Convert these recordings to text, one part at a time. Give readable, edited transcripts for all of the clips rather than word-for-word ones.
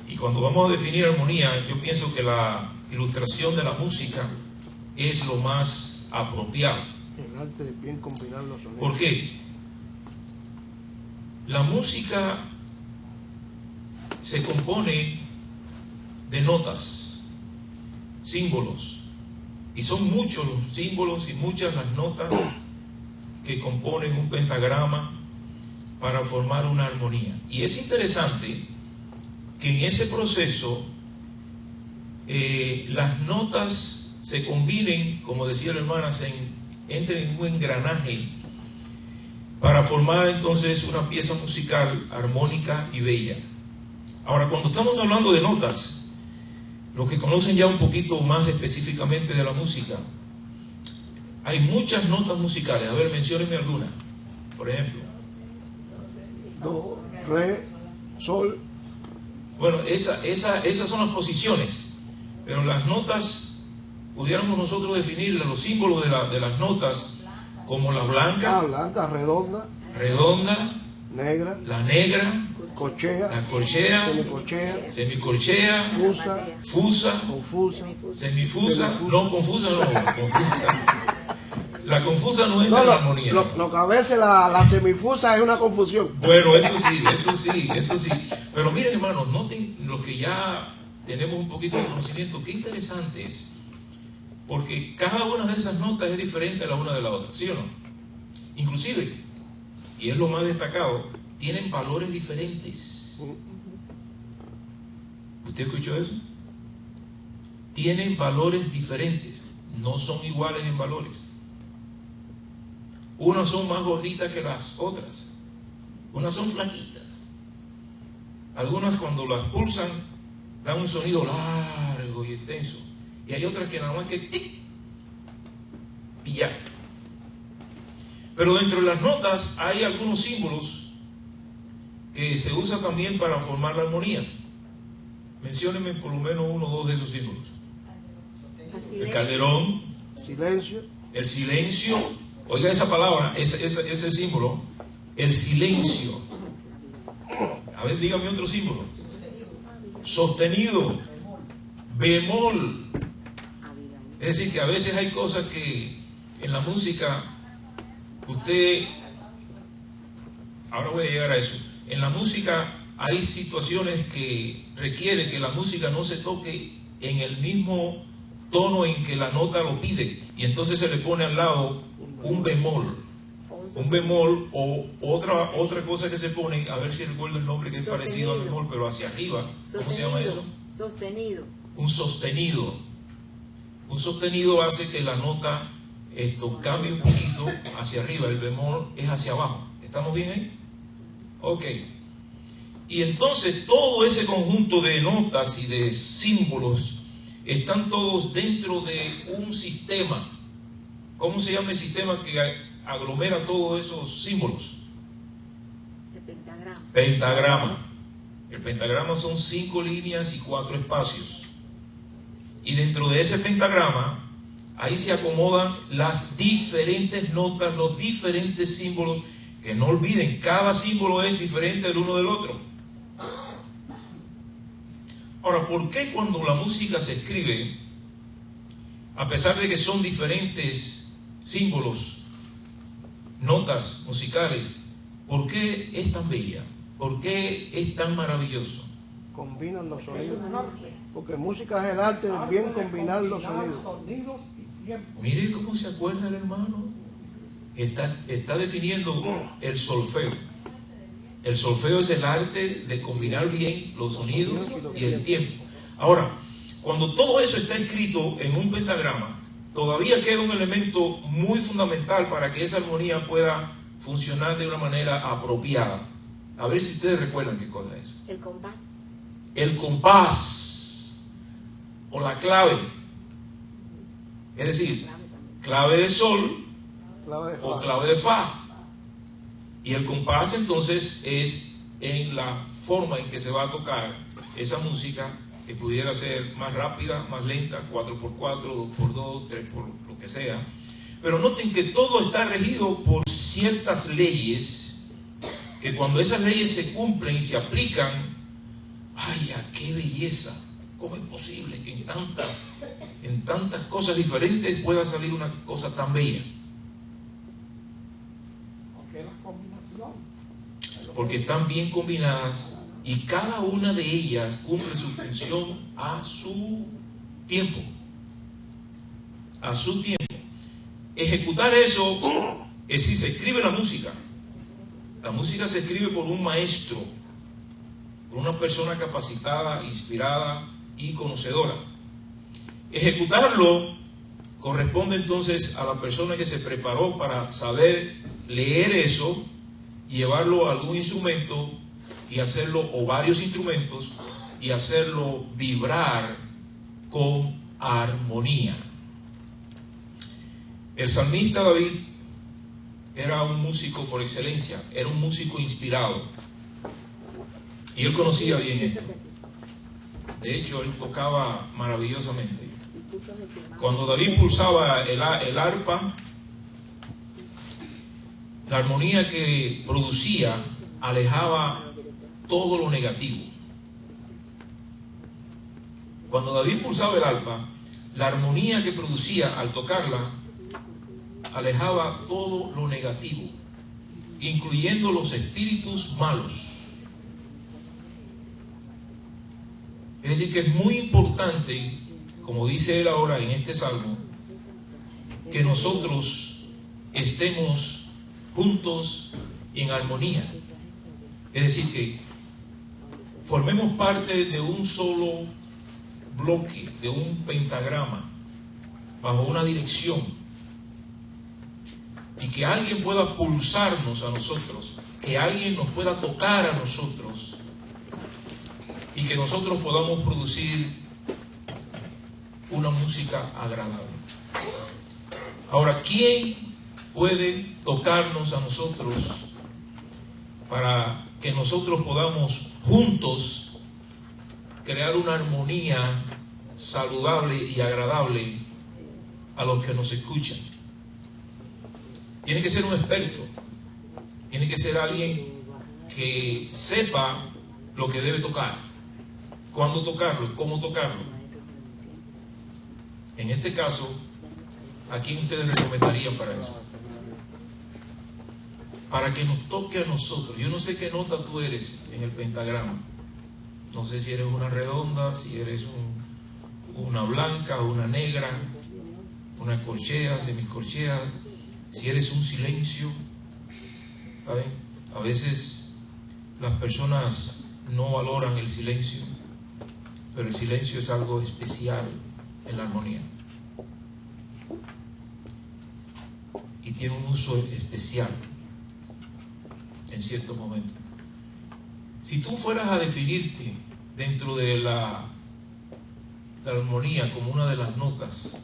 Y cuando vamos a definir armonía, yo pienso que la ilustración de la música es lo más apropiado. El arte de bien combinar los sonidos. ¿Por qué? La música se compone de notas, símbolos, y son muchos los símbolos y muchas las notas que componen un pentagrama para formar una armonía. Y es interesante que en ese proceso las notas se combinen, como decía la hermana, entren en un engranaje para formar entonces una pieza musical armónica y bella. Ahora, cuando estamos hablando de notas, los que conocen ya un poquito más específicamente de la música, hay muchas notas musicales. A ver, menciónenme alguna. Por ejemplo, do, re, sol. Bueno, esas son las posiciones, pero las notas, pudiéramos nosotros definirlas, los símbolos de las notas, como la blanca, blanca, redonda, negra, la negra, la corchea, semicorchea, fusa, confusa, semifusa, no confusa, no, confusa. La confusa no entra en la armonía. Lo que a veces la semifusa es una confusión. Bueno, eso sí. Pero miren, hermanos, noten los que ya tenemos un poquito de conocimiento, qué interesante es. Porque cada una de esas notas es diferente a la una de la otra, ¿sí o no? Inclusive, y es lo más destacado, tienen valores diferentes. ¿Usted escuchó eso? Tienen valores diferentes, no son iguales en valores. Unas son más gorditas que las otras, unas son flaquitas. Algunas cuando las pulsan dan un sonido largo y extenso, y hay otras que nada más que tic y ya. Pero dentro de las notas hay algunos símbolos que se usan también para formar la armonía. Menciónenme por lo menos uno o dos de esos símbolos. El calderón, el silencio. Oiga esa palabra, ese símbolo, el silencio. A ver, dígame otro símbolo. Sostenido, bemol. Es decir, que a veces hay cosas que en la música, ahora voy a llegar a eso. En la música hay situaciones que requieren que la música no se toque en el mismo tono en que la nota lo pide, y entonces se le pone al lado un bemol o otra cosa que se pone, a ver si recuerdo el nombre, que es parecido al bemol pero hacia arriba. ¿Cómo se llama eso? Sostenido. Un sostenido hace que la nota cambie un poquito hacia arriba. El bemol es hacia abajo. ¿Estamos bien ahí? Ok. Y entonces todo ese conjunto de notas y de símbolos están todos dentro de un sistema. ¿Cómo se llama el sistema que aglomera todos esos símbolos? El pentagrama. Pentagrama. El pentagrama son 5 líneas y 4 espacios. Y dentro de ese pentagrama, ahí se acomodan las diferentes notas, los diferentes símbolos, que no olviden, cada símbolo es diferente el uno del otro. Ahora, ¿por qué cuando la música se escribe, a pesar de que son diferentes símbolos, notas musicales, por qué es tan bella? ¿Por qué es tan maravilloso? Combinan los sonidos. Porque música es el arte de bien combinar los sonidos. Mire cómo se acuerda el hermano. Está definiendo el solfeo. El solfeo es el arte de combinar bien los sonidos y el tiempo. Ahora, cuando todo eso está escrito en un pentagrama, todavía queda un elemento muy fundamental para que esa armonía pueda funcionar de una manera apropiada. A ver si ustedes recuerdan qué cosa es. El compás. El compás o la clave. Es decir, clave de sol o clave de fa. Y el compás entonces es en la forma en que se va a tocar esa música, que pudiera ser más rápida, más lenta, 4x4, 2x2, 3 por lo que sea. Pero noten que todo está regido por ciertas leyes, que cuando esas leyes se cumplen y se aplican, vaya, qué belleza, ¿cómo es posible que en tantas cosas diferentes pueda salir una cosa tan bella? Porque están bien combinadas y cada una de ellas cumple su función a su tiempo. A su tiempo. Ejecutar eso es decir, se escribe la música. La música se escribe por un maestro, por una persona capacitada, inspirada y conocedora. Ejecutarlo corresponde entonces a la persona que se preparó para saber leer eso, llevarlo a algún instrumento y hacerlo, o varios instrumentos, y hacerlo vibrar con armonía. El salmista David era un músico por excelencia, era un músico inspirado. Y él conocía bien esto. De hecho, él tocaba maravillosamente. Cuando David pulsaba el arpa, la armonía que producía alejaba todo lo negativo. Cuando David pulsaba el arpa, la armonía que producía al tocarla alejaba todo lo negativo, incluyendo los espíritus malos. Es decir, que es muy importante, como dice él ahora en este salmo, que nosotros estemos juntos en armonía. Es decir, que formemos parte de un solo bloque, de un pentagrama, bajo una dirección, y que alguien pueda pulsarnos a nosotros, que alguien nos pueda tocar a nosotros, y que nosotros podamos producir una música agradable. Ahora, ¿quién puede tocarnos a nosotros para que nosotros podamos juntos crear una armonía saludable y agradable a los que nos escuchan? Tiene que ser un experto, tiene que ser alguien que sepa lo que debe tocar, cuándo tocarlo, cómo tocarlo. En este caso, ¿a quién ustedes recomendarían para eso? Para que nos toque a nosotros. Yo no sé qué nota tú eres en el pentagrama. No sé si eres una redonda, si eres una blanca, una negra, una corchea, semicorchea, si eres un silencio. ¿Saben? A veces las personas no valoran el silencio, pero el silencio es algo especial en la armonía. Y tiene un uso especial en ciertos momentos. Si tú fueras a definirte dentro de la armonía como una de las notas,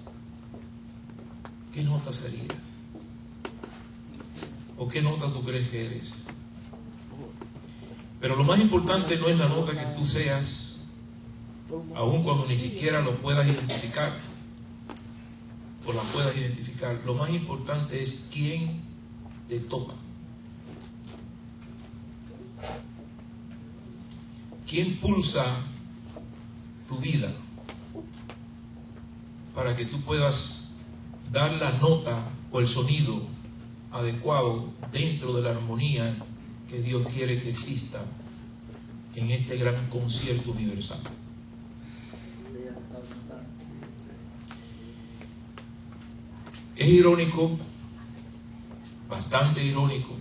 ¿qué nota serías? ¿O qué nota tú crees que eres? Pero lo más importante no es la nota que tú seas, aun cuando ni siquiera lo puedas identificar o la puedas identificar. Lo más importante es quién te toca. ¿Quién pulsa tu vida para que tú puedas dar la nota o el sonido adecuado dentro de la armonía que Dios quiere que exista en este gran concierto universal? Es irónico, bastante irónico,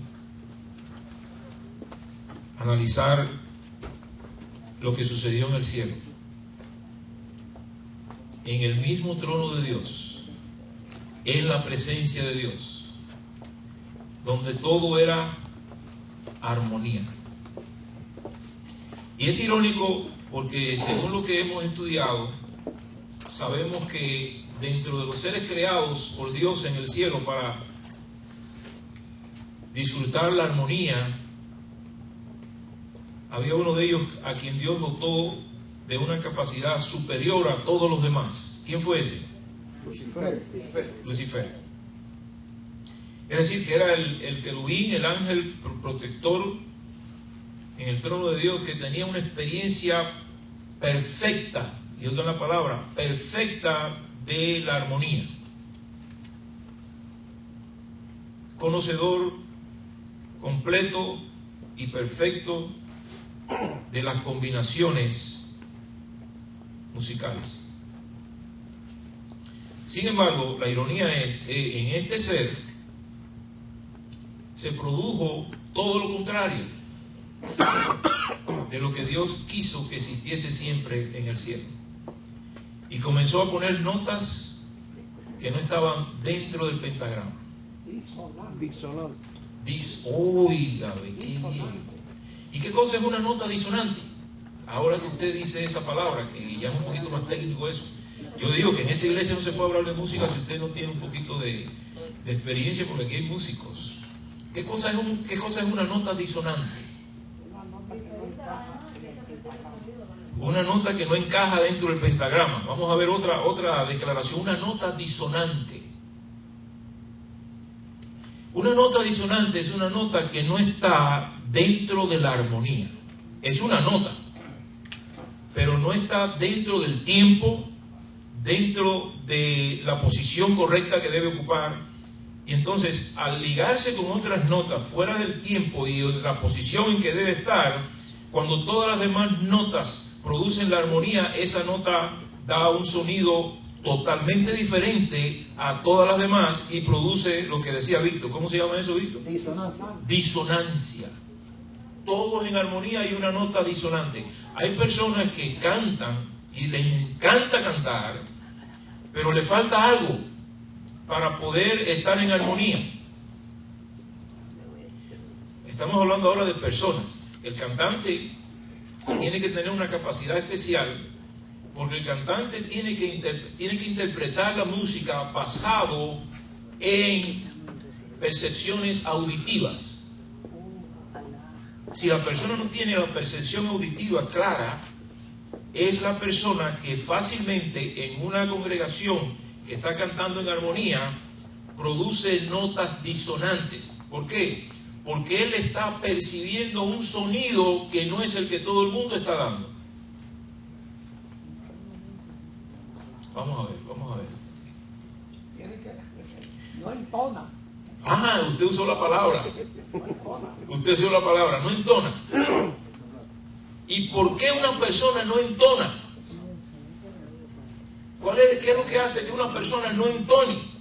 analizar lo que sucedió en el cielo. En el mismo trono de Dios, en la presencia de Dios, donde todo era armonía. Y es irónico porque, según lo que hemos estudiado, sabemos que dentro de los seres creados por Dios en el cielo para disfrutar la armonía, había uno de ellos a quien Dios dotó de una capacidad superior a todos los demás. ¿Quién fue ese? Lucifer. Es decir, que era el querubín, el ángel protector en el trono de Dios, que tenía una experiencia perfecta, y oigan la palabra, perfecta de la armonía. Conocedor completo y perfecto de las combinaciones musicales. Sin embargo, la ironía es que en este ser se produjo todo lo contrario de lo que Dios quiso que existiese siempre en el cielo. Y comenzó a poner notas que no estaban dentro del pentagrama. Disonante. Oiga, qué bien. ¿Y qué cosa es una nota disonante? Ahora que usted dice esa palabra, que ya es un poquito más técnico eso. Yo digo que en esta iglesia no se puede hablar de música si usted no tiene un poquito de experiencia, porque aquí hay músicos. ¿Qué cosa es una nota disonante? Una nota que no encaja dentro del pentagrama. Vamos a ver otra declaración. Una nota disonante. Una nota disonante es una nota que no está dentro de la armonía. Es una nota, pero no está dentro del tiempo, dentro de la posición correcta que debe ocupar. Y entonces, al ligarse con otras notas fuera del tiempo y de la posición en que debe estar, cuando todas las demás notas producen la armonía, esa nota da un sonido totalmente diferente a todas las demás y produce lo que decía Víctor. ¿Cómo se llama eso, Víctor? Disonancia. Disonancia. Todos en armonía y una nota disonante. Hay personas que cantan y les encanta cantar, pero le falta algo para poder estar en armonía. Estamos hablando ahora de personas. El cantante tiene que tener una capacidad especial, porque el cantante tiene que interpretar la música basado en percepciones auditivas. Si la persona no tiene la percepción auditiva clara, es la persona que fácilmente en una congregación que está cantando en armonía produce notas disonantes. ¿Por qué? Porque él está percibiendo un sonido que no es el que todo el mundo está dando. Vamos a ver. No entona. Usted usó la palabra. No entona. ¿Y por qué una persona no entona? ¿Qué es lo que hace que una persona no entone?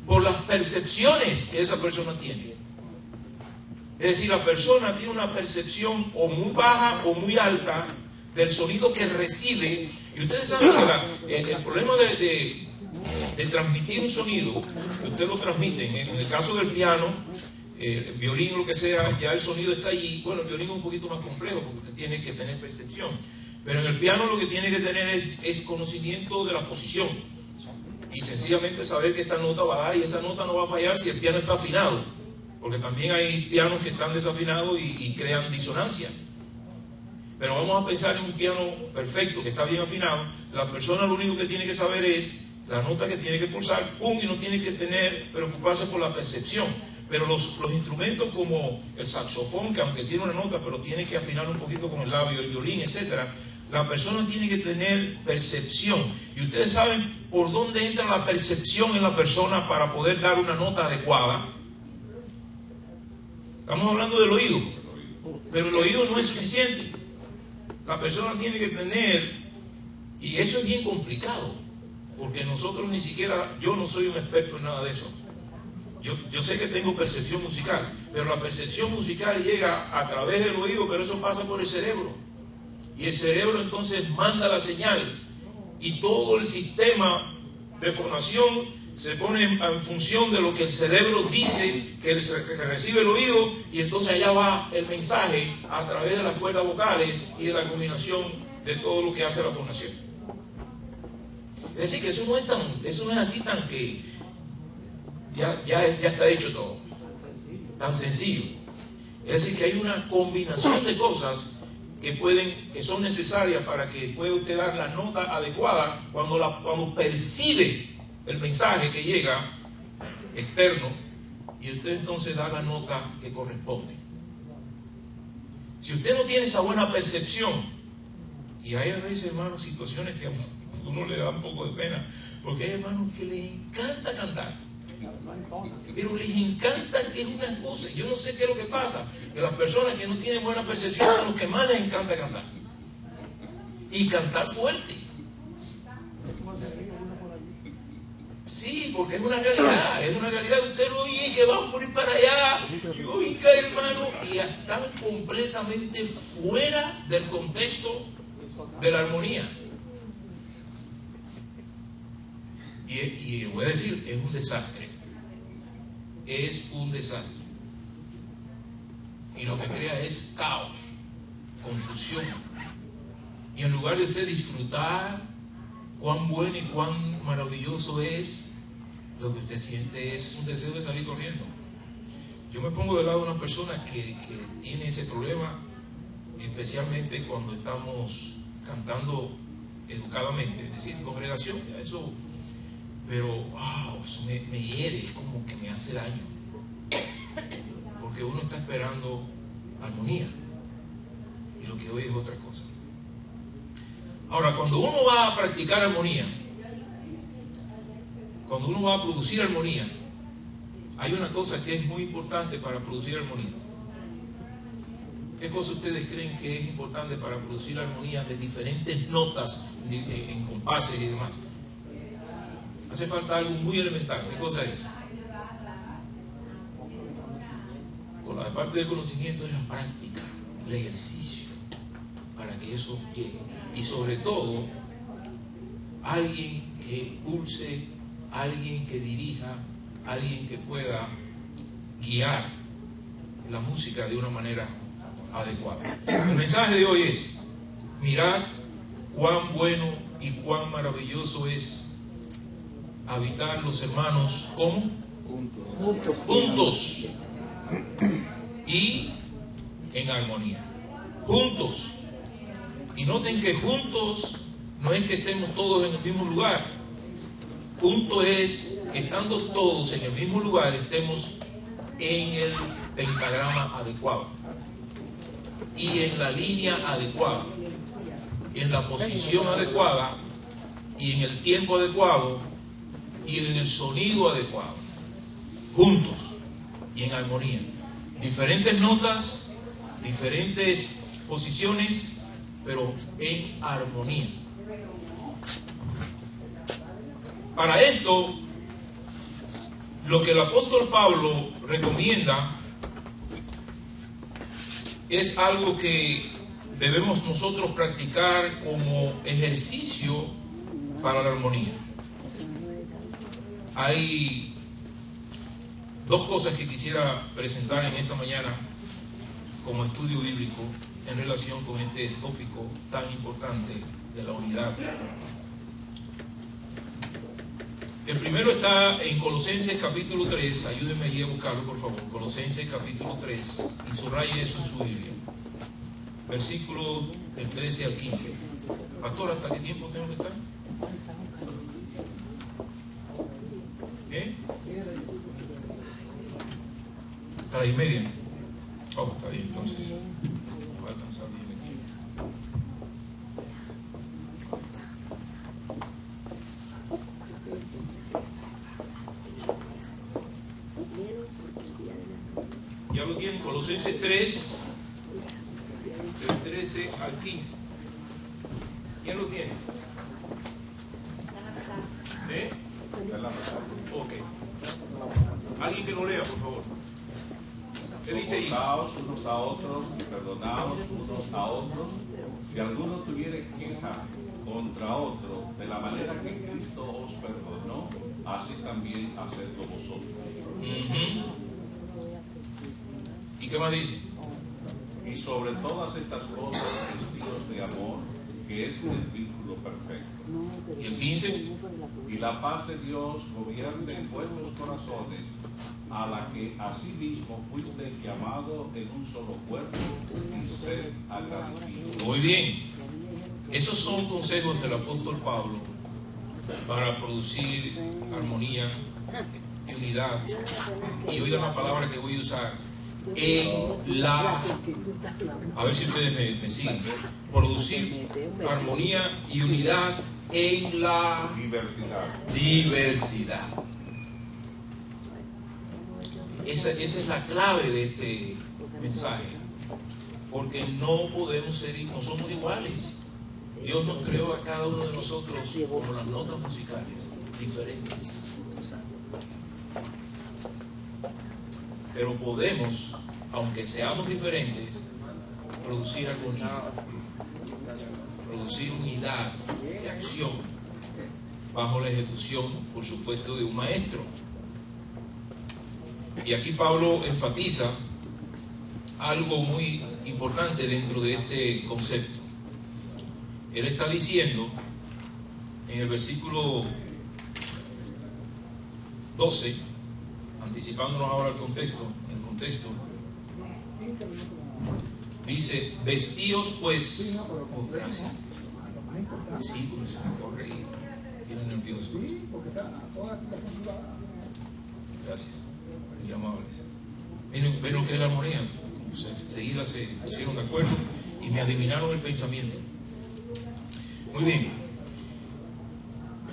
Por las percepciones que esa persona tiene. Es decir, la persona tiene una percepción o muy baja o muy alta del sonido que recibe. Y ustedes saben que el problema de transmitir un sonido, ustedes lo transmiten. En el caso del piano, el violín o lo que sea, ya el sonido está allí. Bueno, el violín es un poquito más complejo porque usted tiene que tener percepción. Pero en el piano lo que tiene que tener es conocimiento de la posición. Y sencillamente saber que esta nota va a dar y esa nota no va a fallar si el piano está afinado. Porque también hay pianos que están desafinados y crean disonancia. Pero vamos a pensar en un piano perfecto, que está bien afinado. La persona lo único que tiene que saber es la nota que tiene que pulsar, y no tiene que preocuparse por la percepción. Pero los instrumentos como el saxofón, que aunque tiene una nota, pero tiene que afinar un poquito con el labio, el violín, etcétera, la persona tiene que tener percepción. Y ustedes saben por dónde entra la percepción en la persona para poder dar una nota adecuada. Estamos hablando del oído, pero el oído no es suficiente. La persona tiene que tener, y eso es bien complicado, porque nosotros ni siquiera, yo no soy un experto en nada de eso. Yo sé que tengo percepción musical, pero la percepción musical llega a través del oído, pero eso pasa por el cerebro. Y el cerebro entonces manda la señal, y todo el sistema de fonación se pone en función de lo que el cerebro dice que recibe el oído, y entonces allá va el mensaje a través de las cuerdas vocales y de la combinación de todo lo que hace la fonación. Es decir, que eso no es así tan que ya está hecho todo, tan sencillo. Es decir, que hay una combinación de cosas que son necesarias para que pueda usted dar la nota adecuada cuando percibe el mensaje que llega externo, y usted entonces da la nota que corresponde. Si usted no tiene esa buena percepción, y hay a veces, hermanos, situaciones que a uno le da un poco de pena, porque hay hermanos que les encanta cantar, pero les encanta que es una cosa, yo no sé qué es lo que pasa, que las personas que no tienen buena percepción son los que más les encanta cantar, y cantar fuerte. Sí, porque es una realidad, usted lo oye que van por ir para allá, y oiga, hermano, y están completamente fuera del contexto de la armonía. Y voy a decir, es un desastre. Es un desastre. Y lo que crea es caos, confusión. Y en lugar de usted disfrutar cuán bueno y cuán maravilloso es, lo que usted siente es un deseo de salir corriendo. Yo me pongo del lado de una persona que tiene ese problema, especialmente cuando estamos cantando educadamente, es decir, congregación, eso, pero eso me hiere, es como que me hace daño, porque uno está esperando armonía y lo que oye es otra cosa. Ahora, cuando uno va a practicar armonía, cuando uno va a producir armonía, hay una cosa que es muy importante para producir armonía. ¿Qué cosa ustedes creen que es importante para producir armonía de diferentes notas en compases y demás? Hace falta algo muy elemental. ¿Qué cosa es? Con la parte del conocimiento es la práctica, el ejercicio, para que eso llegue. Y sobre todo, alguien que impulse, alguien que dirija, alguien que pueda guiar la música de una manera adecuada. El mensaje de hoy es: mirad cuán bueno y cuán maravilloso es habitar los hermanos, ¿cómo? Juntos y en armonía. Juntos. Y noten que juntos no es que estemos todos en el mismo lugar. Juntos es que estando todos en el mismo lugar estemos en el pentagrama adecuado y en la línea adecuada, en la posición adecuada y en el tiempo adecuado y en el sonido adecuado, juntos y en armonía. Diferentes notas, diferentes posiciones, pero en armonía. Para esto, lo que el apóstol Pablo recomienda es algo que debemos nosotros practicar como ejercicio para la armonía. Hay dos cosas que quisiera presentar en esta mañana como estudio bíblico en relación con este tópico tan importante de la unidad. El primero está en Colosenses capítulo 3, ayúdenme allí a buscarlo por favor, Colosenses capítulo 3, y subraye eso en su Biblia, versículos del 13 al 15. Pastor, ¿hasta qué tiempo tengo que estar? ¿Eh? Hasta las 1:30. Oh, está bien, entonces voy a alcanzar bien aquí. Ya lo tienen, Colosenses 3, del 13 al 15. ¿Quién lo tiene? ¿Eh? Ok. Alguien que lo lea, por favor. ¿Qué dice ahí? Soportaos unos a otros y perdonaos unos a otros, si alguno tuviere queja contra otro, de la manera que Cristo os perdonó, así también hacedlo vosotros. ¿Y qué más dice? Y sobre todas estas cosas, vestidos de amor, que es el vínculo perfecto. ¿Y el 15? Y la paz de Dios gobierne en vuestros corazones, a la que asimismo fuisteis llamados en un solo cuerpo, y sed agradecidos. Muy bien. Esos son consejos del apóstol Pablo para producir armonía y unidad. Y oigan la palabra que voy a usar: en la... A ver si ustedes me siguen. Producir armonía y unidad en la diversidad. Esa es la clave de este mensaje. Porque no podemos ser, no somos iguales. Dios nos creó a cada uno de nosotros como las notas musicales, diferentes. Pero podemos, aunque seamos diferentes, producir armonía, producir unidad de acción, bajo la ejecución, por supuesto, de un maestro. Y aquí Pablo enfatiza algo muy importante dentro de este concepto. Él está diciendo en el versículo 12, anticipándonos ahora al contexto, dice: vestíos pues, gracias, sí, porque se me corre y tiene nervioso. Gracias, muy amables. Ven lo que es la armonía. Enseguida se pusieron de acuerdo y me adivinaron el pensamiento. Muy bien.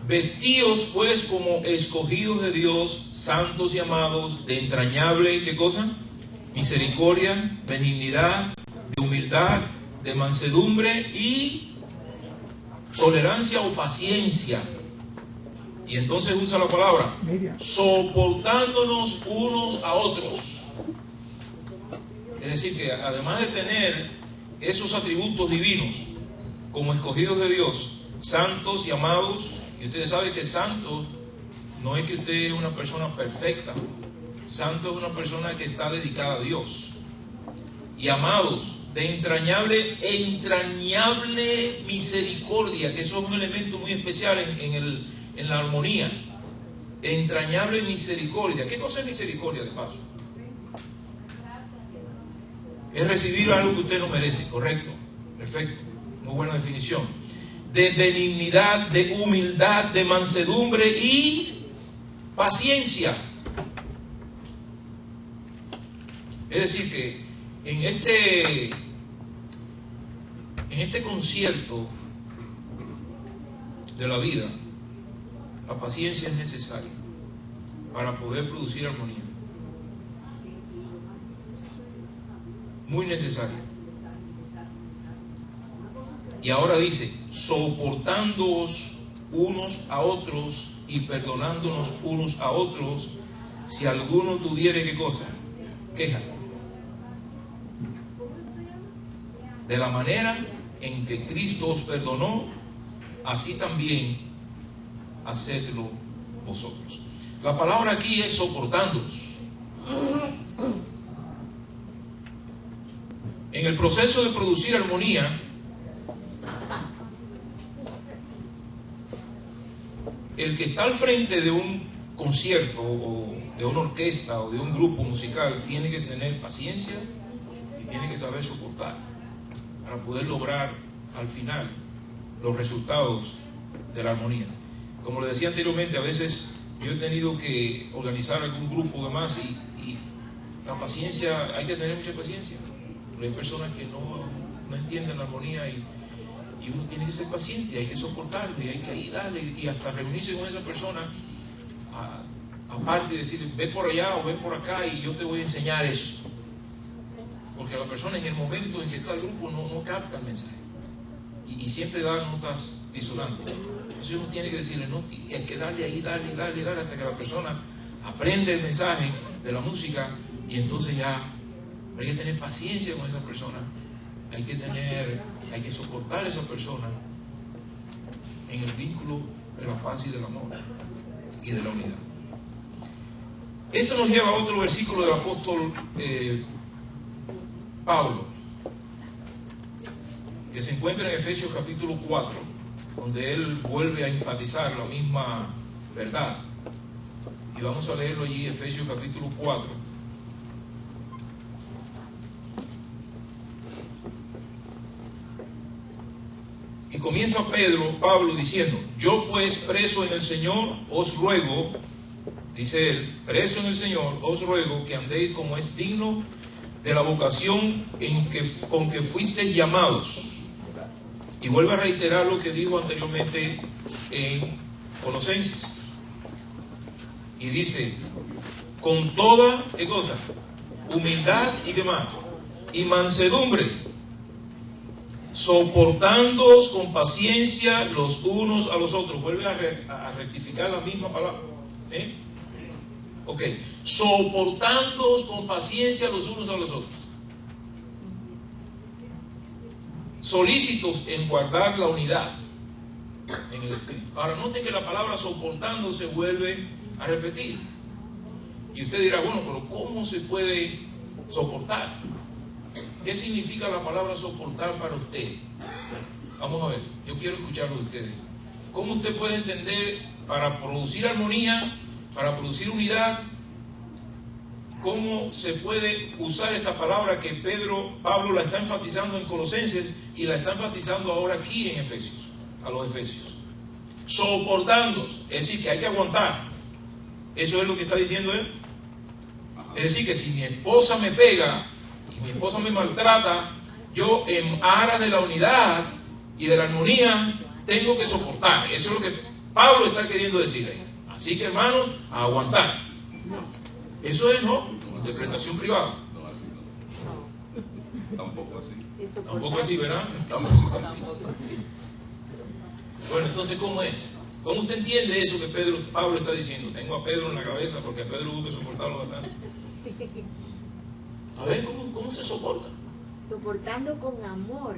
Vestíos pues como escogidos de Dios, santos y amados, de entrañable, ¿qué cosa? Misericordia, benignidad, de humildad, de mansedumbre y tolerancia o paciencia. Y entonces usa la palabra soportándonos unos a otros. Es decir, que además de tener esos atributos divinos como escogidos de Dios, santos y amados, y ustedes saben que santo no es que usted es una persona perfecta, santo es una persona que está dedicada a Dios, y amados, de entrañable misericordia, que eso es un elemento muy especial en la armonía. Entrañable misericordia. ¿Qué cosa es misericordia, de paso? Es recibir algo que usted no merece, correcto, perfecto, muy buena definición. De benignidad, de humildad, de mansedumbre y paciencia. Es decir que en este concierto de la vida, la paciencia es necesaria para poder producir armonía. Muy necesaria. Y ahora dice, soportándoos unos a otros y perdonándonos unos a otros, si alguno tuviere, ¿qué cosa? Queja. De la manera en que Cristo os perdonó, así también hacedlo vosotros. La palabra aquí es soportándoos. En el proceso de producir armonía, el que está al frente de un concierto o de una orquesta o de un grupo musical tiene que tener paciencia y tiene que saber soportar para poder lograr al final los resultados de la armonía. Como le decía anteriormente, a veces yo he tenido que organizar algún grupo de más y la paciencia, hay que tener mucha paciencia. Hay personas que no entienden la armonía y uno tiene que ser paciente, hay que soportarlo y hay que ayudarle y hasta reunirse con esa persona aparte de decirle ve por allá o ven por acá y yo te voy a enseñar eso, porque la persona en el momento en que está el grupo no capta el mensaje y siempre da notas disonantes. Entonces uno tiene que decirle no, hay que darle ahí, darle hasta que la persona aprende el mensaje de la música y entonces ya. Hay que tener paciencia con esa persona, hay que soportar a esa persona en el vínculo de la paz y del amor y de la unidad. Esto nos lleva a otro versículo del apóstol Pablo, que se encuentra en Efesios capítulo 4, donde él vuelve a enfatizar la misma verdad. Y vamos a leerlo allí, Efesios capítulo 4. Y comienza Pablo diciendo: yo pues preso en el Señor os ruego, dice él, preso en el Señor os ruego que andéis como es digno de la vocación con que fuisteis llamados. Y vuelve a reiterar lo que dijo anteriormente en Colosenses. Y dice, con toda, ¿qué cosa? Humildad y ¿qué más? Y mansedumbre, soportándoos con paciencia los unos a los otros. Vuelve a rectificar la misma palabra. Ok, soportándoos con paciencia los unos a los otros. Solícitos en guardar la unidad en el espíritu. Ahora, note que la palabra soportando se vuelve a repetir. Y usted dirá, bueno, pero ¿cómo se puede soportar? ¿Qué significa la palabra soportar para usted? Vamos a ver, yo quiero escucharlo de ustedes. ¿Cómo usted puede entender para producir armonía, para producir unidad? ¿Cómo se puede usar esta palabra que Pablo la está enfatizando en Colosenses y la está enfatizando ahora aquí en Efesios, a los Efesios? Soportándoos, es decir, que hay que aguantar. Eso es lo que está diciendo él. Es decir, que si mi esposa me pega y mi esposa me maltrata, yo en aras de la unidad y de la armonía tengo que soportar. Eso es lo que Pablo está queriendo decir ahí. Así que, hermanos, a aguantar. Eso es, ¿no? Interpretación privada. No, así no. Tampoco así. Tampoco así, ¿verdad? Tampoco así. Bueno, entonces, ¿cómo es? ¿Cómo usted entiende eso que Pablo está diciendo? Tengo a Pedro en la cabeza porque a Pedro hubo que soportarlo, ¿verdad? A ver, ¿cómo se soporta? Soportando con amor.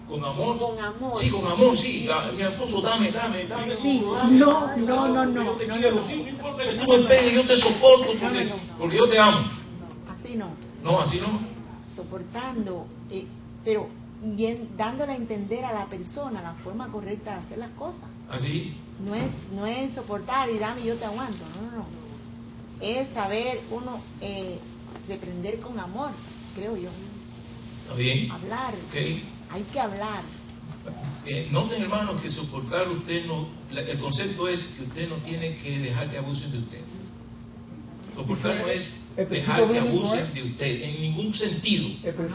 ¿Con amor? Con amor. Sí, con amor, sí. Mi esposo, dame. Sí, no. Yo te quiero, sí, no importa que tú me pegues, yo te soporto porque yo te amo. Así no. No, así no. Soportando, pero bien dándole a entender a la persona la forma correcta de hacer las cosas. Así. No es soportar y dame y yo te aguanto. No. Es saber uno reprender con amor, creo yo. ¿Está bien? Hablar. Okay. Hay que hablar. Noten, hermanos, que soportar usted no, el concepto es que usted no tiene que dejar que abusen de usted. Soportar no es dejar que abusen de usted, en ningún sentido.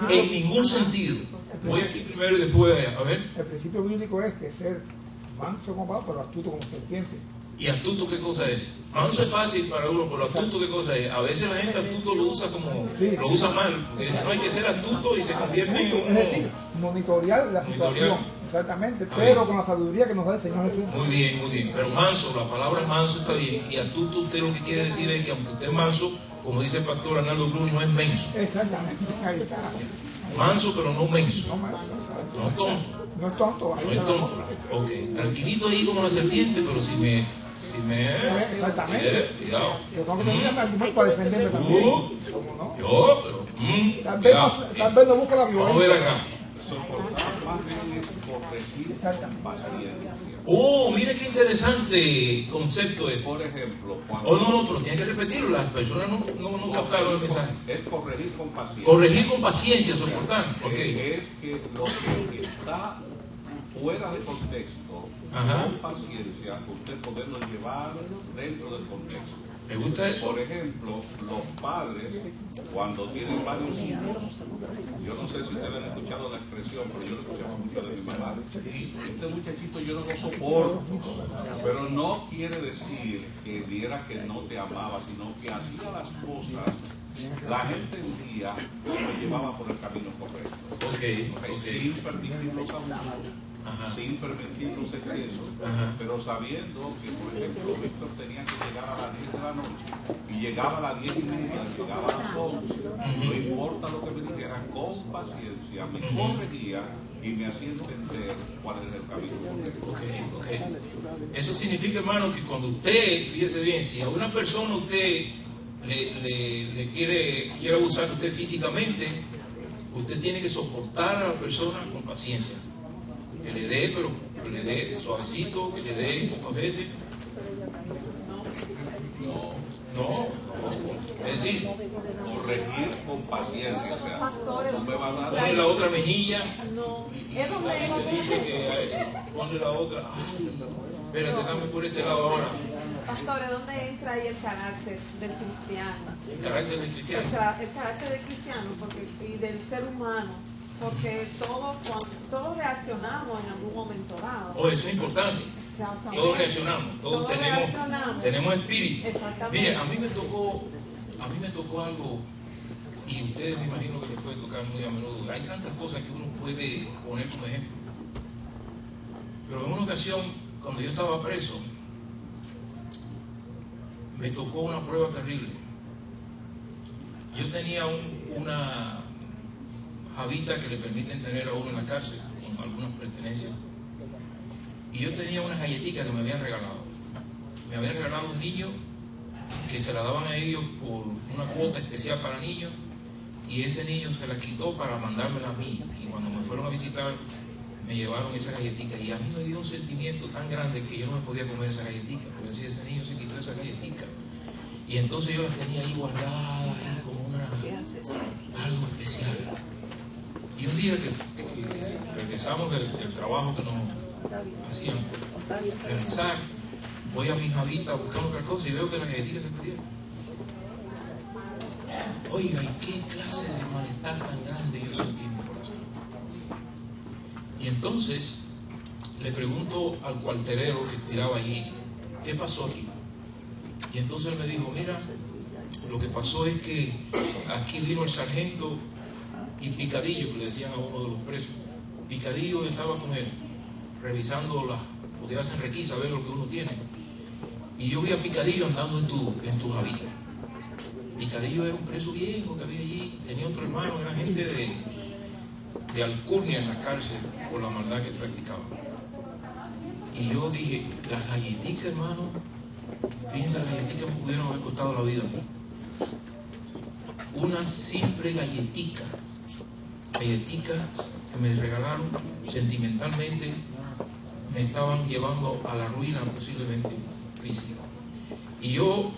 En ningún sentido. Voy aquí primero y después a ver. El principio bíblico es que ser manso como Pablo, pero astuto como serpiente. ¿Y astuto qué cosa es? Manso es fácil para uno, pero astuto qué cosa es. A veces la gente astuto lo usa como, lo usa mal. No hay que ser astuto y se convierte en Es decir, monitorear la situación, exactamente, pero con la sabiduría que nos da el Señor Jesús. Muy bien. Pero manso, la palabra manso está bien. Y astuto usted lo que quiere decir es que aunque usted es manso, como dice el pastor Arnaldo Cruz, no es menso. Exactamente, ahí está. Manso, pero no menso. No No tonto. No es tonto. No es tonto. Ok. Tranquilito ahí como la serpiente, pero si me Exactamente. cuidado. Yo tengo que tener un argumento para defenderme también. ¿Cómo no? Yo, pero Tal vez no busca la vamos a ver violencia. acá. Soportar más bien es corregir con paciencia. Mire qué interesante concepto es. Por ejemplo, cuando No, pero tiene que repetirlo. Las personas no captaron el mensaje. es corregir con paciencia. Corregir con paciencia, soportar. Ok. Es que lo que está fuera de contexto, Ajá. con paciencia, usted poderlo llevar dentro del contexto. ¿Me gusta eso? Por ejemplo, los padres, cuando tienen varios hijos, yo no sé si ustedes han escuchado la expresión, pero yo lo escuchaba mucho de mi mamá. Este muchachito yo no lo soporto, pero no quiere decir que diera que no te amaba, sino que hacía las cosas, la gente entendía que lo llevaba por el camino correcto. Ok. Sin permitir los abusos, Ajá. sin permitir los excesos, Ajá. pero sabiendo que, por ejemplo, Víctor tenía que llegar a las 10 de la noche y llegaba a las 10:30, llegaba a las 11, no importa lo que me dijera, con paciencia me corregía y me hacía entender cuál era el camino correcto. Ok. Eso significa, hermano, que cuando usted, fíjese bien, si a una persona usted le quiere abusar de usted físicamente, usted tiene que soportar a la persona con paciencia. Que le dé, pero que le dé suavecito, que le dé pocas veces. No. Es decir, Corregir con paciencia, o sea, no me va a dar... pone la otra mejilla y le dice que pone la otra. Espérate, dame por este lado ahora. Pastores, ¿dónde entra ahí el carácter del cristiano? El carácter del cristiano. El carácter del cristiano y del ser humano, porque todos reaccionamos en algún momento dado. Oh, eso es importante. Exactamente. Todos reaccionamos, todos tenemos espíritu. Exactamente. Mire, a mí me tocó algo, y ustedes me imagino que les puede tocar muy a menudo. Hay tantas cosas que uno puede poner como ejemplo. Pero en una ocasión, cuando yo estaba preso, me tocó una prueba terrible. Yo tenía una javita que le permiten tener a uno en la cárcel, con algunas pertenencias. Y yo tenía unas galletitas que me habían regalado. Me habían regalado un niño que se la daban a ellos por una cuota especial para niños, y ese niño se las quitó para mandármela a mí. Y cuando me fueron a visitar, me llevaron esas galletitas, y a mí me dio un sentimiento tan grande que yo no me podía comer esas galletitas, porque así ese niño se quitó esas galletitas. Y entonces yo las tenía ahí guardadas, ahí como algo especial. Y un día que regresamos del trabajo que nos hacían realizar, voy a mi javita a buscar otra cosa y veo que las galletitas se perdieron. Oiga, ¿y qué clase de malestar tan grande yo sentí en mi corazón? Y entonces le pregunto al cuartelero que cuidaba allí, ¿qué pasó aquí? Y entonces él me dijo, mira, lo que pasó es que aquí vino el sargento y Picadillo, que le decían a uno de los presos. Picadillo estaba con él, revisando porque hacen requisa, ver lo que uno tiene. Y yo vi a Picadillo andando en tu hábitat. Picadillo era un preso viejo que había allí, tenía otro hermano, era gente de alcurnia en la cárcel por la maldad que practicaba. Y yo dije, las galletitas, hermano, fíjense, las galletitas me pudieron haber costado la vida a mí. Una simple galletitas que me regalaron sentimentalmente, me estaban llevando a la ruina posiblemente física. Y yo,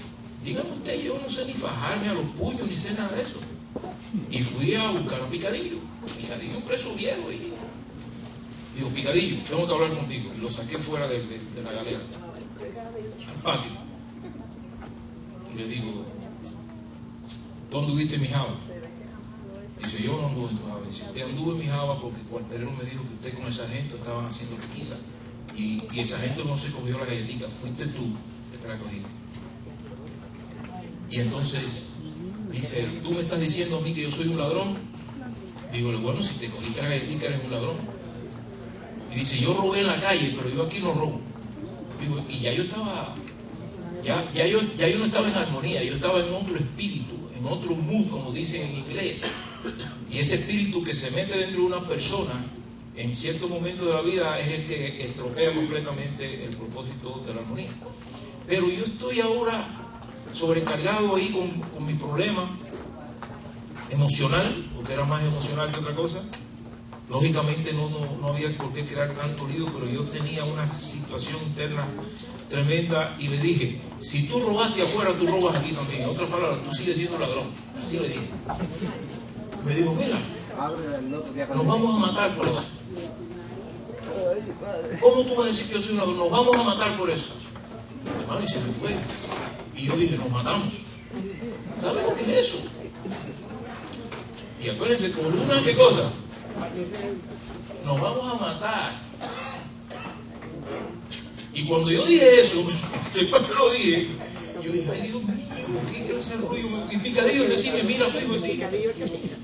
dígame usted, yo no sé ni fajarme a los puños ni sé nada de eso. Y fui a buscar a Picadillo. Picadillo, un preso viejo. Y digo, Picadillo, tengo que hablar contigo. Y lo saqué fuera de la galera, al patio. Y le digo, ¿dónde anduviste mi java? Dice, yo no anduve en tu java. Dice, usted anduvo en mi java porque el cuartelero me dijo que usted con el sargento estaban haciendo requisa. Y el sargento no se cogió la galletita, fuiste tú que te la cogiste. Y entonces dice, ¿tú me estás diciendo a mí que yo soy un ladrón? Digo, bueno, si te cogiste la galletita eres un ladrón. Y dice, yo robé en la calle, pero yo aquí no robo. Digo, y ya yo estaba, ya yo no estaba en armonía, yo estaba en otro espíritu, en otro mood, como dicen en inglés. Y ese espíritu que se mete dentro de una persona en cierto momento de la vida es el que estropea completamente el propósito de la armonía. Pero yo estoy ahora sobrecargado ahí con mi problema emocional, porque era más emocional que otra cosa. Lógicamente no había por qué crear tanto lío, pero yo tenía una situación interna tremenda y le dije, si tú robaste afuera, tú robas aquí también. En otras palabras, tú sigues siendo ladrón. Así le dije. Me dijo, mira, nos vamos a matar por eso. ¿Cómo tú vas a decir que yo soy un ladrón? Nos vamos a matar por eso. Hermano, y se me fue. Y yo dije, nos matamos. ¿Sabes lo que es eso? Y acuérdense, por una, ¿qué cosa? Nos vamos a matar. Y cuando yo dije eso, después que lo dije, yo dije, ay Dios mío, ¿qué quiero hacer ruido? Y Picadillo así me mira fijo así.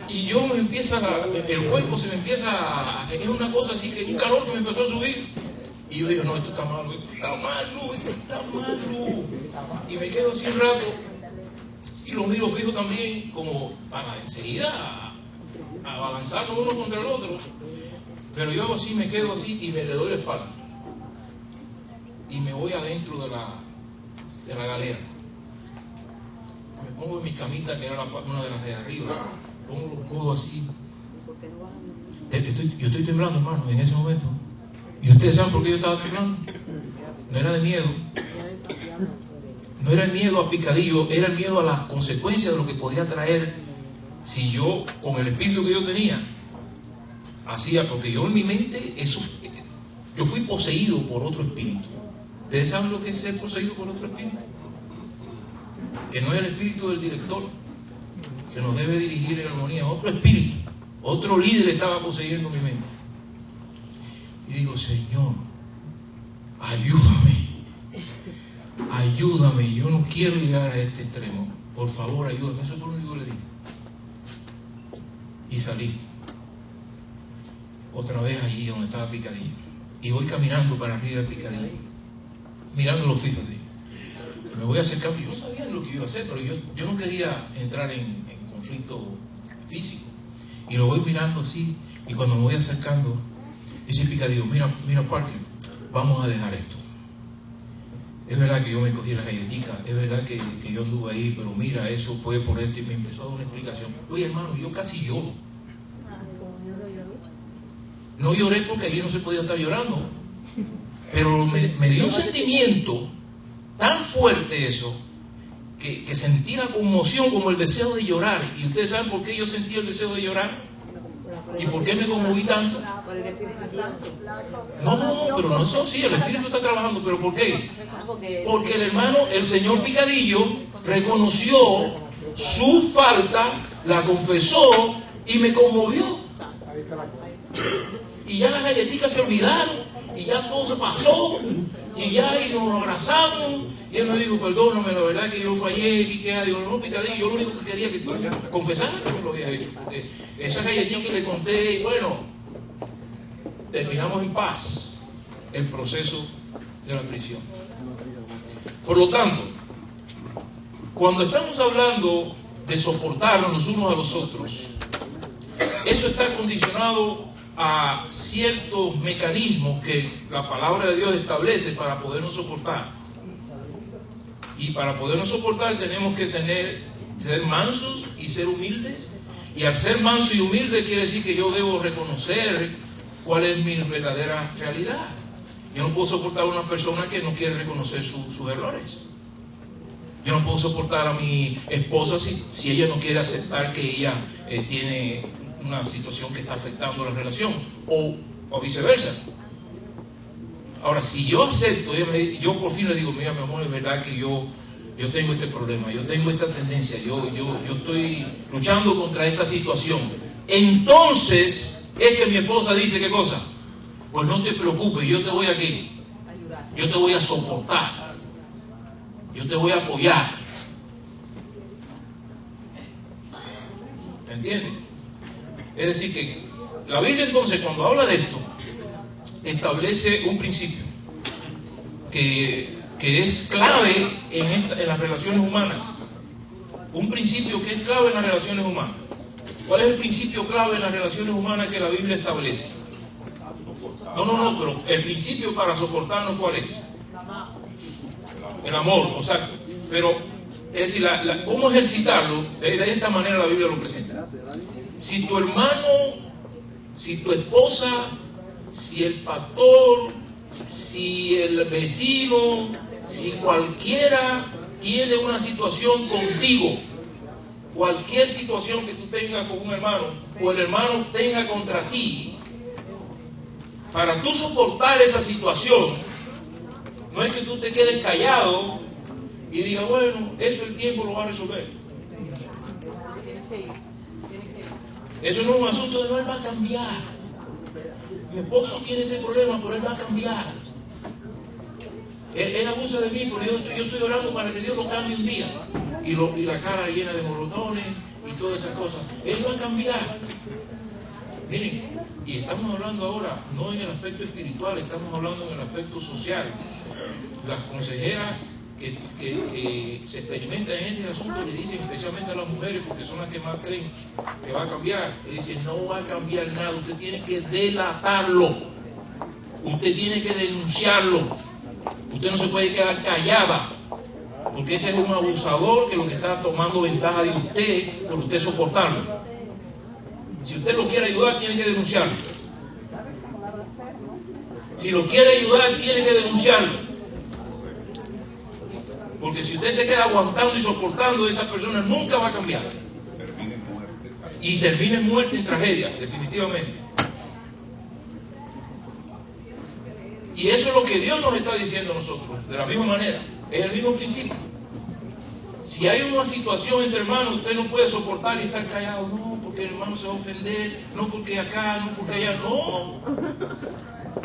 Y yo me empieza, el cuerpo se me empieza, es una cosa así, que un calor que me empezó a subir. Y yo dije, no, esto está malo, esto está malo, esto está malo. Y me quedo así un rato, y lo miro fijo también, como para enseguida a balanzarnos uno contra el otro. Pero yo hago así, me quedo así y me le doy la espalda. Y me voy adentro de la galera. Me pongo en mi camita, que era una de las de arriba. Pongo los codos así. Yo estoy temblando, hermano, en ese momento. ¿Y ustedes saben por qué yo estaba temblando? No era de miedo. No era el miedo a Picadillo, era el miedo a las consecuencias de lo que podía traer si yo, con el espíritu que yo tenía, hacía, porque yo en mi mente, yo fui poseído por otro espíritu. ¿Ustedes saben lo que es ser poseído por otro espíritu? Que no es el espíritu del director, que nos debe dirigir en armonía. Otro espíritu, otro líder estaba poseyendo mi mente. Y digo, Señor, ayúdame, yo no quiero llegar a este extremo. Por favor, ayúdame. Eso es lo único que le dije. Y salí. Otra vez allí donde estaba Picadillo. Y voy caminando para arriba de Picadillo, mirándolo fijo así. Me voy a acercar, yo no sabía lo que iba a hacer, pero yo no quería entrar en conflicto físico. Y lo voy mirando así, y cuando me voy acercando, dice Picadillo, mira Parker, vamos a dejar esto. Es verdad que yo me cogí la galletita, es verdad que yo anduve ahí, pero mira, eso fue por esto, y me empezó a dar una explicación. Oye, hermano, yo casi lloro. No lloré porque allí no se podía estar llorando, pero me dio un sentimiento tan fuerte eso, que sentí la conmoción como el deseo de llorar. ¿Y ustedes saben por qué yo sentí el deseo de llorar? ¿Y por qué me conmoví tanto? No, pero no eso sí, el Espíritu está trabajando, pero ¿por qué? Porque el hermano, el señor Picadillo, reconoció su falta, la confesó y me conmovió. Y ya las galletitas se olvidaron, y ya todo se pasó, y ya y nos abrazamos, y él me dijo, perdóname, la verdad que yo fallé, y que digo, no, Picadillo, yo lo único que quería que tú confesaras que me lo habías hecho, porque esas galletitas que le conté, y bueno, terminamos en paz el proceso de la prisión. Por lo tanto, cuando estamos hablando de soportarnos los unos a los otros, eso está condicionado a ciertos mecanismos que la palabra de Dios establece para podernos soportar. Y para podernos soportar tenemos que ser mansos y ser humildes. Y al ser manso y humilde quiere decir que yo debo reconocer cuál es mi verdadera realidad. Yo no puedo soportar a una persona que no quiere reconocer sus errores. Yo no puedo soportar a mi esposa si ella no quiere aceptar que ella tiene una situación que está afectando la relación, o viceversa. Ahora, si yo acepto, yo por fin le digo, mira, mi amor, es verdad que yo tengo este problema, yo tengo esta tendencia, yo estoy luchando contra esta situación. Entonces es que mi esposa dice, ¿qué cosa? Pues no te preocupes, yo te voy a ¿qué? Yo te voy a soportar, yo te voy a apoyar. ¿Me entiendes? Es decir que la Biblia entonces cuando habla de esto establece un principio que es clave en las relaciones humanas. Un principio que es clave en las relaciones humanas. ¿Cuál es el principio clave en las relaciones humanas que la Biblia establece? No, pero el principio para soportarnos, ¿cuál es? El amor, exacto. Pero, es decir, ¿cómo ejercitarlo? De esta manera la Biblia lo presenta. Si tu hermano, si tu esposa, si el pastor, si el vecino, si cualquiera tiene una situación contigo, cualquier situación que tú tengas con un hermano, o el hermano tenga contra ti, para tú soportar esa situación, no es que tú te quedes callado y digas, bueno, eso el tiempo lo va a resolver. Eso no es un asunto de no, él va a cambiar. Mi esposo tiene ese problema, pero él va a cambiar. Él abusa de mí, pero yo estoy orando para que Dios lo cambie un día. Y la cara llena de morrotones y todas esas cosas. Él va a cambiar. Miren, y estamos hablando ahora, no en el aspecto espiritual, estamos hablando en el aspecto social. Las consejeras que se experimentan en este asunto le dicen, especialmente a las mujeres, porque son las que más creen que va a cambiar, le dicen, no va a cambiar nada, usted tiene que delatarlo, usted tiene que denunciarlo, usted no se puede quedar callada, porque ese es un abusador que lo que está tomando ventaja de usted por usted soportarlo. Si usted lo quiere ayudar, tiene que denunciarlo. Si lo quiere ayudar, tiene que denunciarlo. Porque si usted se queda aguantando y soportando, esa persona nunca va a cambiar. Y termina en muerte, en tragedia, definitivamente. Y eso es lo que Dios nos está diciendo a nosotros, de la misma manera, es el mismo principio. Si hay una situación entre hermanos, usted no puede soportar y estar callado, no, porque el hermano se va a ofender, no porque acá, no porque allá, no.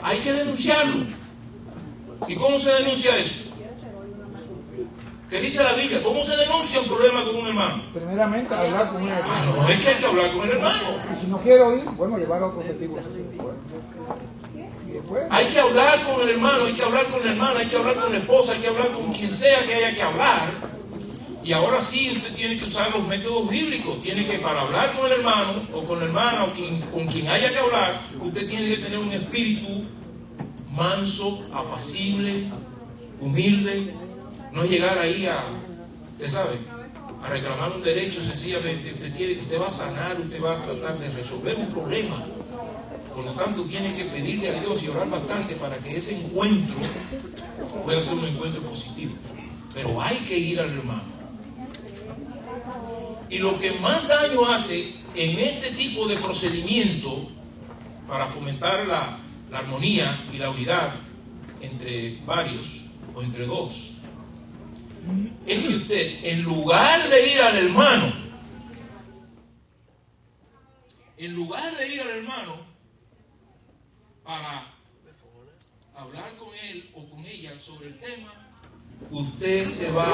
Hay que denunciarlo. ¿Y cómo se denuncia eso? ¿Qué dice la Biblia? ¿Cómo se denuncia un problema con un hermano? Primeramente, hablar con él. No, es que hay que hablar con el hermano. Y si no quiero ir, bueno, llevar a otro objetivo. Hay que hablar con el hermano, hay que hablar con la hermana, hay que hablar con la esposa, hay que hablar con quien sea que haya que hablar. Y ahora sí usted tiene que usar los métodos bíblicos. Tiene que, para hablar con el hermano o con la hermana o con quien haya que hablar, usted tiene que tener un espíritu manso, apacible, humilde. No llegar ahí usted sabe, a reclamar un derecho. Sencillamente usted va a sanar, usted va a tratar de resolver un problema. Por lo tanto, tiene que pedirle a Dios y orar bastante para que ese encuentro pueda ser un encuentro positivo. Pero hay que ir al hermano. Y lo que más daño hace en este tipo de procedimiento para fomentar la armonía y la unidad entre varios o entre dos, es que usted, en lugar de ir al hermano, para hablar con él o con ella sobre el tema, usted se va